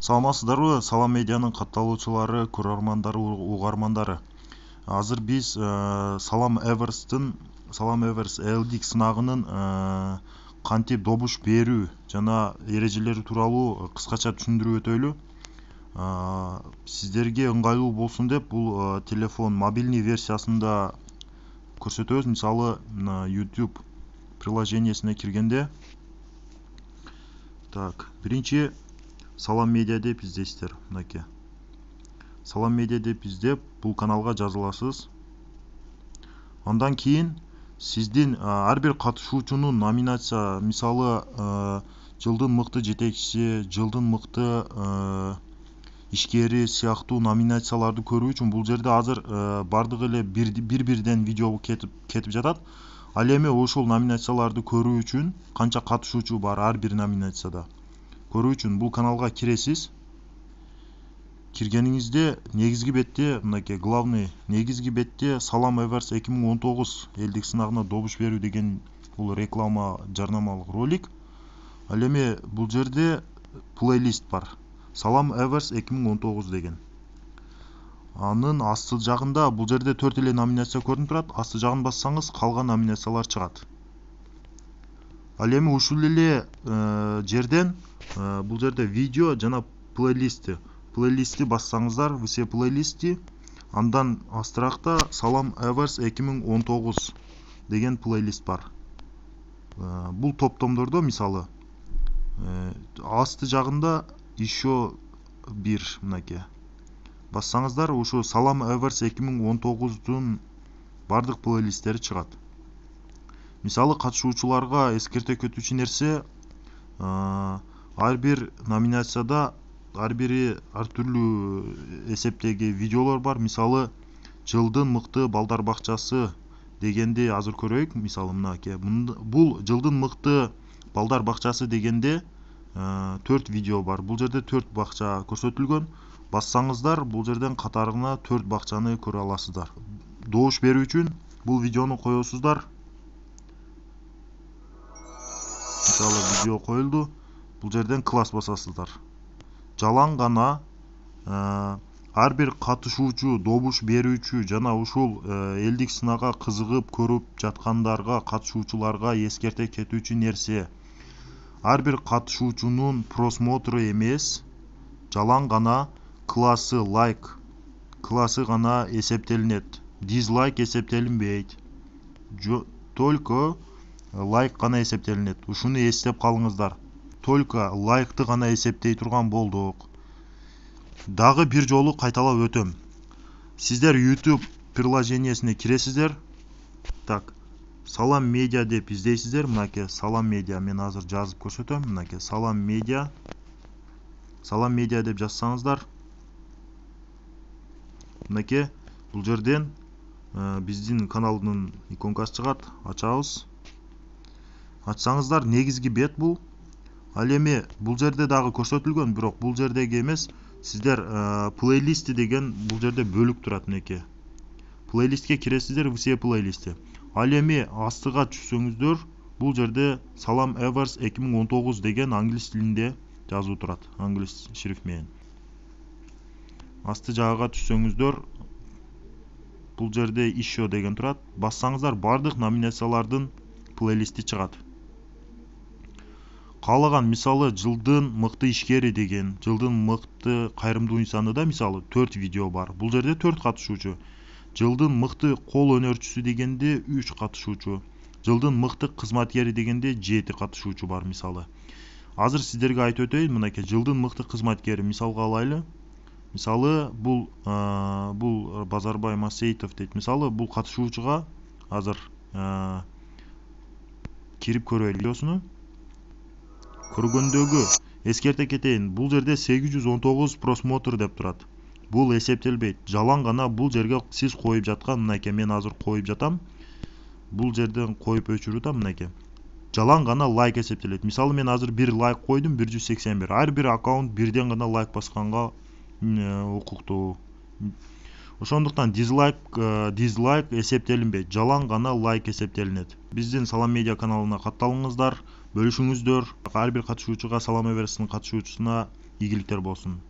Саламатсыздарбы, Салам медианын катталуучулары, көрөрмандары, угармандары. Азыр биз Салам Эверс элдик сынагынын кантип добуш берүү жана эрежелери тууралуу кыскача түшүндүрүп өтөйлү. Сиздерге ыңгайлуу болсун деп бул телефон мобильный версиясында көрсөтөбүз. Мисалы, YouTube приложениесине киргенде, биринчи Салам медиа деп издейсиздер, мынакей. Салам медиа деп издеп, бул каналга жазыласыз. Андан кийин сиздин ар бир катышуучунун номинация, мисалы, жылдын мыкты жетекчиси, жылдын мыкты ишкери сыяктуу номинацияларды көрүү үчүн бул жерде азыр бардыгы эле бир-бирден видео кетип жатат. Ал эми ошол номинацияларды көрүү үчүн канча катышуучу бар ар бир номинацияда көрүү үчүн бул каналга киресиз. Киргениңизде негизги бетте, мынакей главный негизги бетте Салам Эверс 2019 элдик сынагына добуш берүү деген бул реклама, жарнамалык ролик. Ал эми бул жерде плейлист бар. Салам Эверс 2019 деген. Анын асты жагында бул жерде 4 эле номинация көрүнүп турат. Асты жагын бассаңыз, калган номинациялар чыгат. Ал эми ушул эле жерден бул жерде видео жана плейлистти бассаңыздар, все плейлисти, андан астыракта Салам Эверс 2019 деген плейлист бар. Бул топтомдордо, мисалы, асты жагында еще бир, мынакей. Бассаңыздар, ушу Салам Эверс 2019-дун бардык плейлисттери чыгат. Мисалы, катышуучуларга эскерте кетүүчү нерсе, ар бир номинацияда ар бири ар түрлүү эсептеги видеолор бар. Мисалы, жылдын мыкты балдар бакчасы дегенди азыр көрөйүк. Мисалы, мынакей. Бул жылдын мыкты балдар бакчасы дегенде 4 видео бар. Бул жерде 4 бакча көрсөтүлгөн. Бассаңыздар, бул жерден катарына 4 бакчаны көрө аласыздар. Добуш берүү үчүн бул видеону коесуздар. Мисалы, видео коюлду. Бул жерден класс басасыздар. Жалаң гана ар бир катышуучу, добуш берүүчү жана ушул элдик сынага кызыгып көрүп жаткандарга, катышуучуларга эскерте кетүүчү нерсе. Ар бир катышуучунун просмотру эмес, жалаң гана классы гана эсептелинет. Дизлайк эсептелинбейт. Только лайк гана эсептелинет. Ушуну эстеп калыңыздар. Только лайкты гана эсептей турган болдук. Дагы бир жолу кайталап өтөм. Сиздер YouTube приложениесине киресиздер. Салам медиа деп издейсиздер. Мынакей Салам медиа, мен азыр жазып көрсөтөм. Мынакей Салам медиа. Салам медиа деп жазсаңыздар. Мынакей бул жерден биздин каналдын иконкасы чыгат. Ачабыз. Ачсаңыздар, негизги бет бул. Ал эми бул жерде дагы көрсөтүлгөн, бирок бул жердеги эмес. Сиздер плейлисти деген бул жерде бөлүк турат, мынакей. Плейлистке киресиздер, все плейлисти. Ал эми астыга түшсөңүздөр, бул жерде Салам Эверс 2019 деген англис тилинде жазуу турат, англис шрифт менен. Асты жагыга түшсөңүздөр, бул жерде еще деген турат. Бассаңыздар, бардык номинациялардын плейлисти чыгат. Каалаган, мисалы, жылдын мыкты ишкери деген, жылдын мыкты кайрымдуу инсаны да, мисалы, 4 видео бар. Бул жерде 4 катышуучу. Жылдын мыкты кол өнөрчүсү дегенде 3 катышуучу. Жылдын мыкты кызматкери дегенде 7 катышуучу бар, мисалы. Азыр сиздерге айтып өтөйүн, мынакей жылдын мыкты кызматкери мисалга алайлы. Мисалы, бул Базарбай Масеитов дейт. Мисалы, бул катышуучуга азыр кирип көрөйлү видеосуну. Көргөндөгү эскерте кетейин, бул жерде 819 просмотр деп турат. Бул эсептелбейт. Жалаң гана бул жерге сиз коюп жаткан, мынакей, мен азыр коюп жатам. Бул жерден коюп өчүрүтам, мынакей. Жалаң гана лайк эсептелет. Мисалы, мен азыр бир лайк койдум, 181. Ар бир аккаунт бирден гана лайк басканга укуктуу. Ошондуктан дизлайк эсептелинбейт. Жалаң гана лайк эсептелинет. Биздин Салам медиа каналына катталыңыздар, бөлүшүңүздөр. Ар бир катышуучуга, Салам Эверстин катышуучусуна ийгиликтер болсун.